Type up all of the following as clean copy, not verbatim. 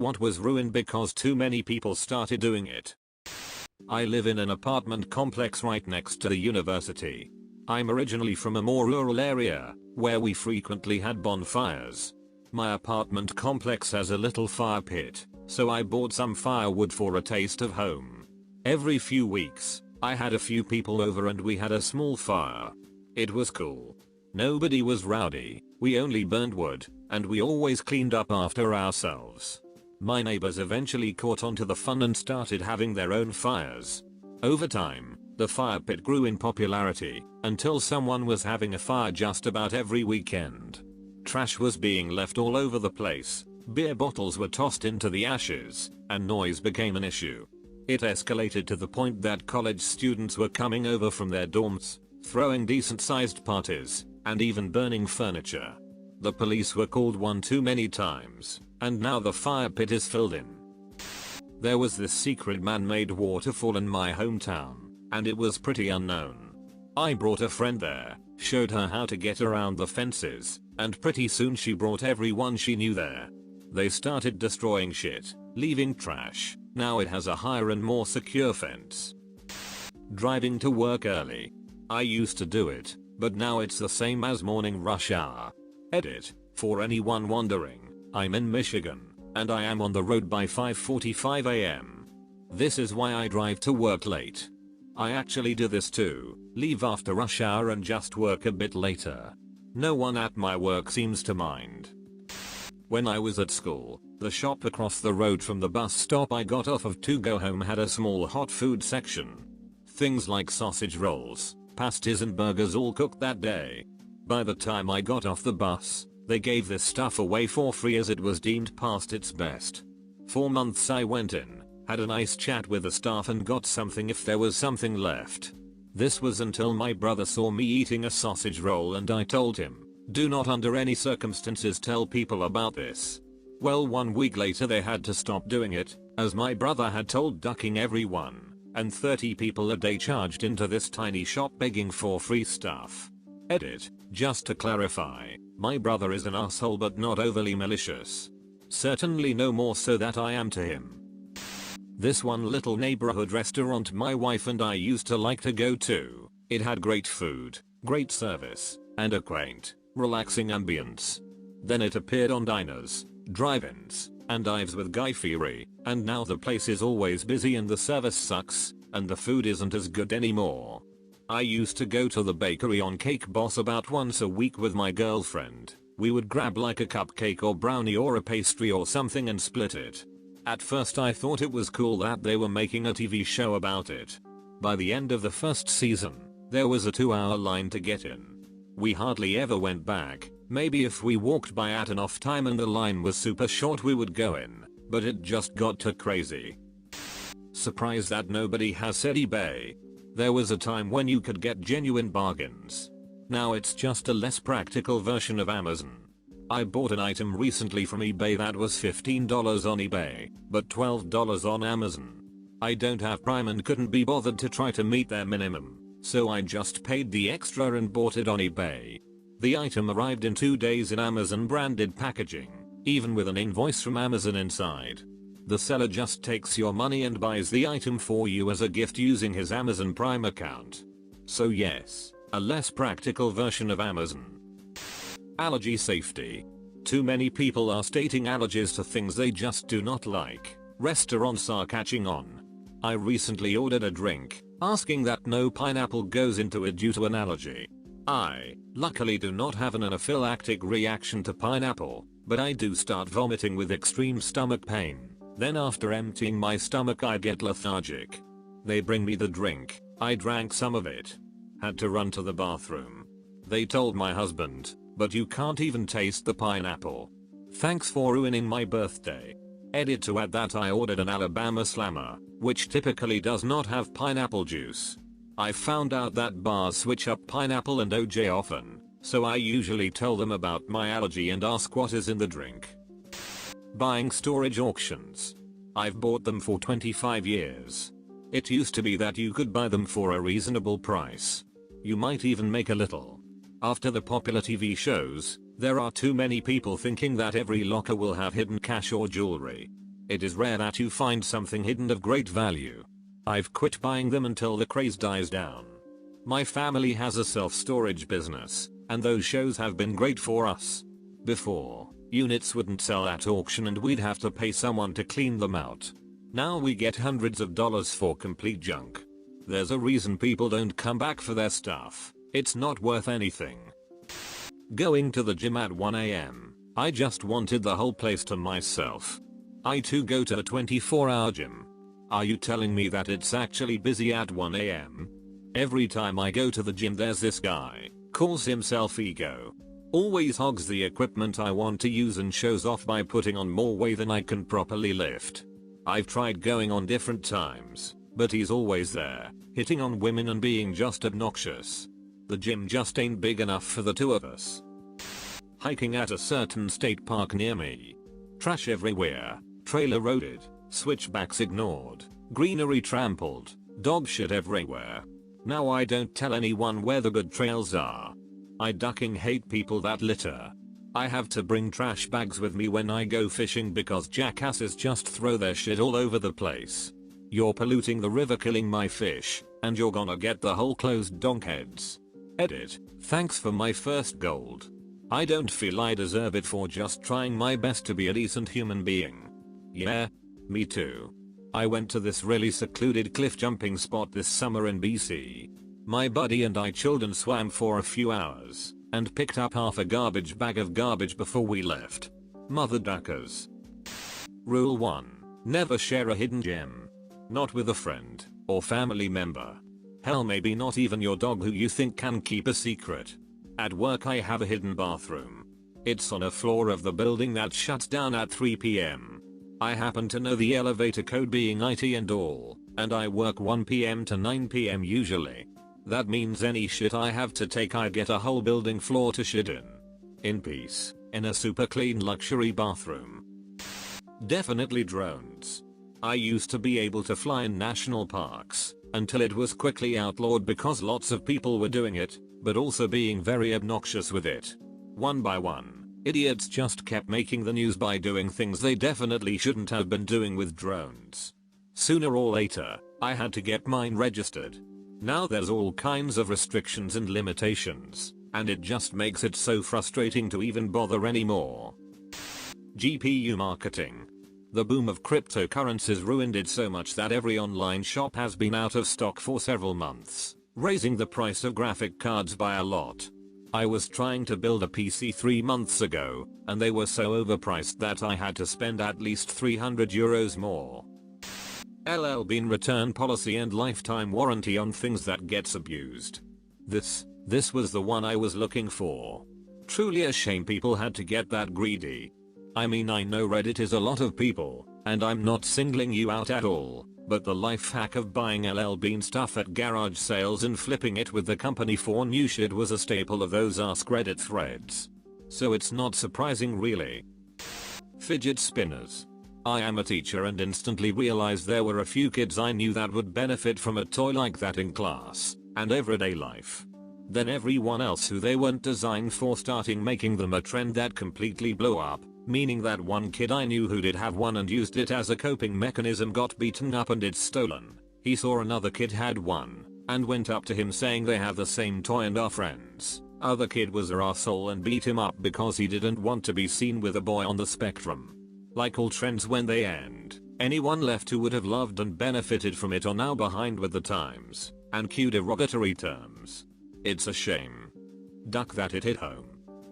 What was ruined because too many people started doing it. I live in an apartment complex right next to the university. I'm originally from a more rural area, where we frequently had bonfires. My apartment complex has a little fire pit, so I bought some firewood for a taste of home. Every few weeks, I had a few people over and we had a small fire. It was cool. Nobody was rowdy, we only burned wood, and we always cleaned up after ourselves. My neighbors eventually caught on to the fun and started having their own fires. Over time, the fire pit grew in popularity, until someone was having a fire just about every weekend. Trash was being left all over the place, beer bottles were tossed into the ashes, and noise became an issue. It escalated to the point that college students were coming over from their dorms, throwing decent-sized parties, and even burning furniture. The police were called one too many times, and now the fire pit is filled in. There was this secret man-made waterfall in my hometown, and it was pretty unknown. I brought a friend there, showed her how to get around the fences, and pretty soon she brought everyone she knew there. They started destroying shit, leaving trash. Now it has a higher and more secure fence. Driving to work early. I used to do it, but now it's the same as morning rush hour. Edit, for anyone wondering, I'm in Michigan, and I am on the road by 5:45 am. This is why I drive to work late. I actually do this too, leave after rush hour and just work a bit later. No one at my work seems to mind. When I was at school, the shop across the road from the bus stop I got off of to go home had a small hot food section. Things like sausage rolls, pasties and burgers all cooked that day. By the time I got off the bus, they gave this stuff away for free as it was deemed past its best. For months I went in, had a nice chat with the staff and got something if there was something left. This was until my brother saw me eating a sausage roll and I told him, do not under any circumstances tell people about this. Well, 1 week later they had to stop doing it, as my brother had told ducking everyone, and 30 people a day charged into this tiny shop begging for free stuff. Edit, just to clarify, my brother is an asshole but not overly malicious. Certainly no more so that I am to him. This one little neighborhood restaurant my wife and I used to like to go to, it had great food, great service, and a quaint, relaxing ambience. Then it appeared on diners, drive-ins, and dives with Guy Fieri, and now the place is always busy and the service sucks, and the food isn't as good anymore. I used to go to the bakery on Cake Boss about once a week with my girlfriend. We would grab like a cupcake or brownie or a pastry or something and split it. At first I thought it was cool that they were making a TV show about it. By the end of the first season, there was a 2-hour line to get in. We hardly ever went back, maybe if we walked by at an off time and the line was super short we would go in, but it just got too crazy. Surprised that nobody has said eBay. There was a time when you could get genuine bargains. Now it's just a less practical version of Amazon. I bought an item recently from eBay that was $15 on eBay, but $12 on Amazon. I don't have Prime and couldn't be bothered to try to meet their minimum, so I just paid the extra and bought it on eBay. The item arrived in 2 days in Amazon branded packaging, even with an invoice from Amazon inside. The seller just takes your money and buys the item for you as a gift using his Amazon Prime account. So yes, a less practical version of Amazon. Allergy safety. Too many people are stating allergies to things they just do not like. Restaurants are catching on. I recently ordered a drink, asking that no pineapple goes into it due to an allergy. I, luckily, do not have an anaphylactic reaction to pineapple, but I do start vomiting with extreme stomach pain. Then after emptying my stomach I get lethargic. They bring me the drink, I drank some of it. Had to run to the bathroom. They told my husband, but you can't even taste the pineapple. Thanks for ruining my birthday. Edit to add that I ordered an Alabama Slammer, which typically does not have pineapple juice. I found out that bars switch up pineapple and OJ often, so I usually tell them about my allergy and ask what is in the drink. Buying storage auctions. I've bought them for 25 years. It used to be that you could buy them for a reasonable price. You might even make a little. After the popular TV shows, there are too many people thinking that every locker will have hidden cash or jewelry. It is rare that you find something hidden of great value. I've quit buying them until the craze dies down. My family has a self-storage business, and those shows have been great for us. Before, units wouldn't sell at auction and we'd have to pay someone to clean them out. Now we get hundreds of dollars for complete junk. There's a reason people don't come back for their stuff. It's not worth anything. Going to the gym at 1 AM. I just wanted the whole place to myself. I too go to a 24-hour gym. Are you telling me that it's actually busy at 1 AM? Every time I go to the gym there's this guy, calls himself Ego. Always hogs the equipment I want to use and shows off by putting on more weight than I can properly lift. I've tried going on different times, but he's always there, hitting on women and being just obnoxious. The gym just ain't big enough for the two of us. Hiking at a certain state park near me. Trash everywhere, trail eroded, switchbacks ignored, greenery trampled, dog shit everywhere. Now I don't tell anyone where the good trails are. I ducking hate people that litter. I have to bring trash bags with me when I go fishing because jackasses just throw their shit all over the place. You're polluting the river, killing my fish, and you're gonna get the whole closed donkheads. Edit. Thanks for my first gold. I don't feel I deserve it for just trying my best to be a decent human being. Yeah, me too. I went to this really secluded cliff jumping spot this summer in BC. My buddy and I chilled and swam for a few hours, and picked up half a garbage bag of garbage before we left. Mother duckers. Rule 1. Never share a hidden gem. Not with a friend, or family member. Hell, maybe not even your dog who you think can keep a secret. At work I have a hidden bathroom. It's on a floor of the building that shuts down at 3 PM. I happen to know the elevator code being IT and all, and I work 1 PM to 9 PM usually. That means any shit I have to take I get a whole building floor to shit in. In peace, in a super clean luxury bathroom. Definitely drones. I used to be able to fly in national parks, until it was quickly outlawed because lots of people were doing it, but also being very obnoxious with it. One by one, idiots just kept making the news by doing things they definitely shouldn't have been doing with drones. Sooner or later, I had to get mine registered. Now there's all kinds of restrictions and limitations, and it just makes it so frustrating to even bother anymore. GPU marketing. The boom of cryptocurrencies ruined it so much that every online shop has been out of stock for several months, raising the price of graphic cards by a lot. I was trying to build a PC 3 months ago, and they were so overpriced that I had to spend at least €300 more. LL Bean return policy and lifetime warranty on things that gets abused. This was the one I was looking for. Truly a shame people had to get that greedy. I mean, I know Reddit is a lot of people, and I'm not singling you out at all, but the life hack of buying LL Bean stuff at garage sales and flipping it with the company for new shit was a staple of those AskReddit threads. So it's not surprising really. Fidget spinners. I am a teacher and instantly realized there were a few kids I knew that would benefit from a toy like that in class and everyday life. Then everyone else who they weren't designed for starting making them a trend that completely blew up, meaning that one kid I knew who did have one and used it as a coping mechanism got beaten up and it's stolen. He saw another kid had one and went up to him saying they have the same toy and are friends. Other kid was a asshole and beat him up because he didn't want to be seen with a boy on the spectrum. Like all trends when they end, anyone left who would have loved and benefited from it are now behind with the times and cue derogatory terms. It's a shame. Duck that it hit home.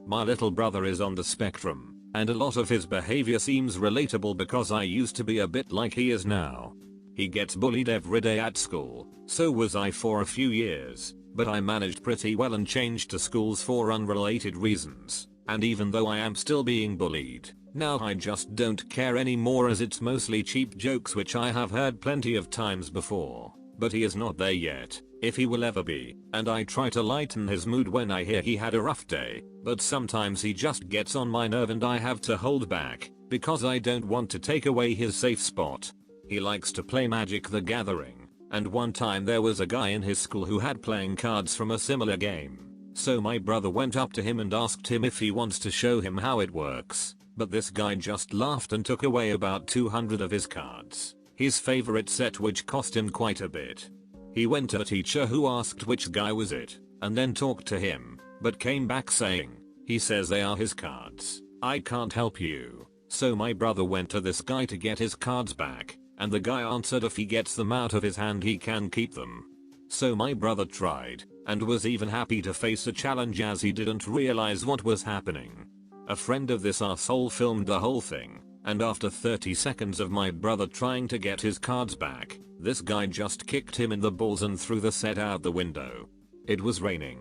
My little brother is on the spectrum, and a lot of his behavior seems relatable because I used to be a bit like he is now. He gets bullied every day at school, so was I for a few years, but I managed pretty well and changed to schools for unrelated reasons, and even though I am still being bullied, now I just don't care anymore as it's mostly cheap jokes which I have heard plenty of times before, but he is not there yet, if he will ever be, and I try to lighten his mood when I hear he had a rough day, but sometimes he just gets on my nerve and I have to hold back, because I don't want to take away his safe spot. He likes to play Magic the Gathering, and one time there was a guy in his school who had playing cards from a similar game, so my brother went up to him and asked him if he wants to show him how it works. but this guy just laughed and took away about 200 of his cards, his favorite set, which cost him quite a bit. He went to a teacher who asked which guy was it, and then talked to him, but came back saying, he says they are his cards, I can't help you. So my brother went to this guy to get his cards back, and the guy answered if he gets them out of his hand he can keep them. So my brother tried, and was even happy to face a challenge as he didn't realize what was happening. A friend of this arsehole filmed the whole thing, and after 30 seconds of my brother trying to get his cards back, this guy just kicked him in the balls and threw the set out the window. It was raining.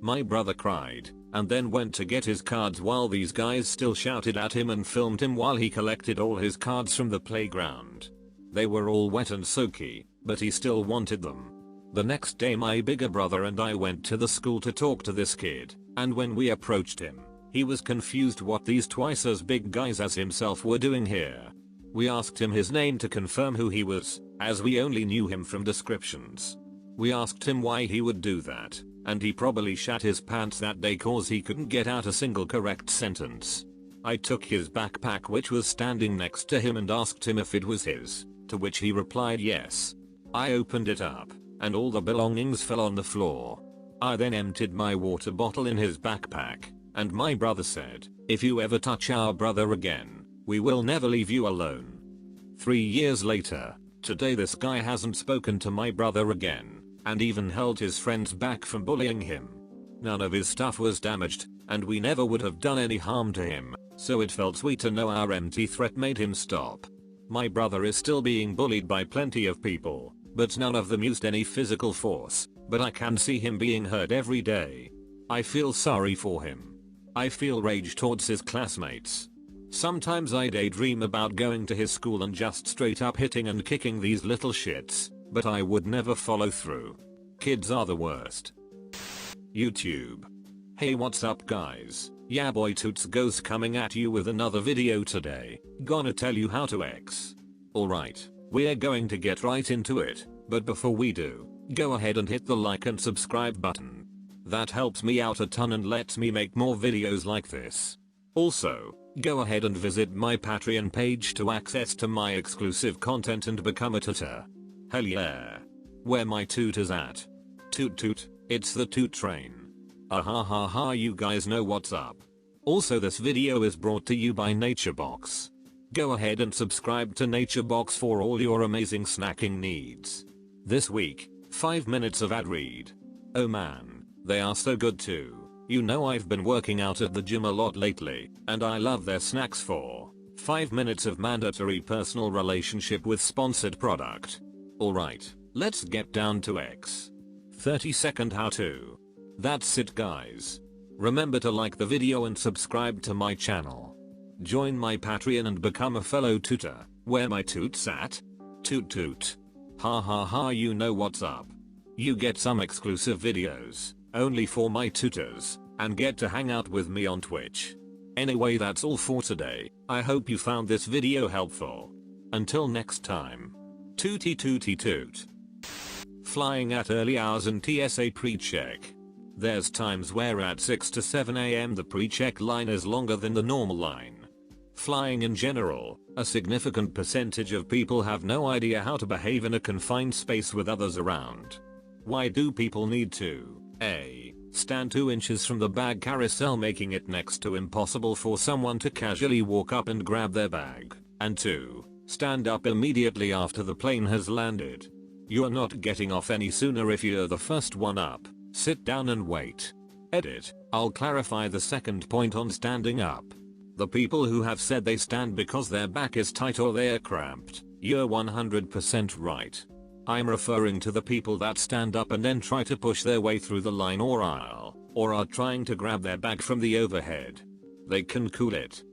My brother cried, and then went to get his cards while these guys still shouted at him and filmed him while he collected all his cards from the playground. They were all wet and soaky, but he still wanted them. The next day my bigger brother and I went to the school to talk to this kid, and when we approached him, he was confused what these twice as big guys as himself were doing here. We asked him his name to confirm who he was, as we only knew him from descriptions. We asked him why he would do that, and he probably shat his pants that day cause he couldn't get out a single correct sentence. I took his backpack which was standing next to him and asked him if it was his, to which he replied yes. I opened it up, and all the belongings fell on the floor. I then emptied my water bottle in his backpack, and my brother said, if you ever touch our brother again, we will never leave you alone. 3 years later, today this guy hasn't spoken to my brother again, and even held his friends back from bullying him. None of his stuff was damaged, and we never would have done any harm to him, so it felt sweet to know our empty threat made him stop. My brother is still being bullied by plenty of people, but none of them used any physical force, but I can see him being hurt every day. I feel sorry for him. I feel rage towards his classmates. Sometimes I daydream about going to his school and just straight up hitting and kicking these little shits, but I would never follow through. Kids are the worst. YouTube. Hey, what's up guys? Yeah boy, Toots Goes coming at you with another video today. Gonna tell you how to X. Alright, we're going to get right into it, but before we do, go ahead and hit the like and subscribe button. That helps me out a ton and lets me make more videos like this. Also, go ahead and visit my Patreon page to access to my exclusive content and become a tutor. Hell yeah. Where my toot is at. Toot toot, it's the toot train. Ha, you guys know what's up. Also, this video is brought to you by NatureBox. Go ahead and subscribe to NatureBox for all your amazing snacking needs. This week, 5 minutes of ad read. Oh man, they are so good too. You know I've been working out at the gym a lot lately, and I love their snacks for 5 minutes of mandatory personal relationship with sponsored product. Alright, let's get down to X. 30-second how-to. That's it guys. Remember to like the video and subscribe to my channel. Join my Patreon and become a fellow tutor. Where my toots at? Toot toot. Ha, you know what's up. You get some exclusive videos, only for my tutors, and get to hang out with me on Twitch. Anyway, that's all for today. I hope you found this video helpful. Until next time. Tootie tootie toot. Flying at early hours and TSA pre-check. There's times where at 6 to 7 AM the pre-check line is longer than the normal line. Flying in general, a significant percentage of people have no idea how to behave in a confined space with others around. Why do people need to A. Stand 2 inches from the bag carousel, making it next to impossible for someone to casually walk up and grab their bag, and 2. Stand up immediately after the plane has landed? You're not getting off any sooner if you're the first one up. Sit down and wait. Edit. I'll clarify the second point on standing up. The people who have said they stand because their back is tight or they're cramped, you're 100% right. I'm referring to the people that stand up and then try to push their way through the line or aisle, or are trying to grab their bag from the overhead. They can cool it.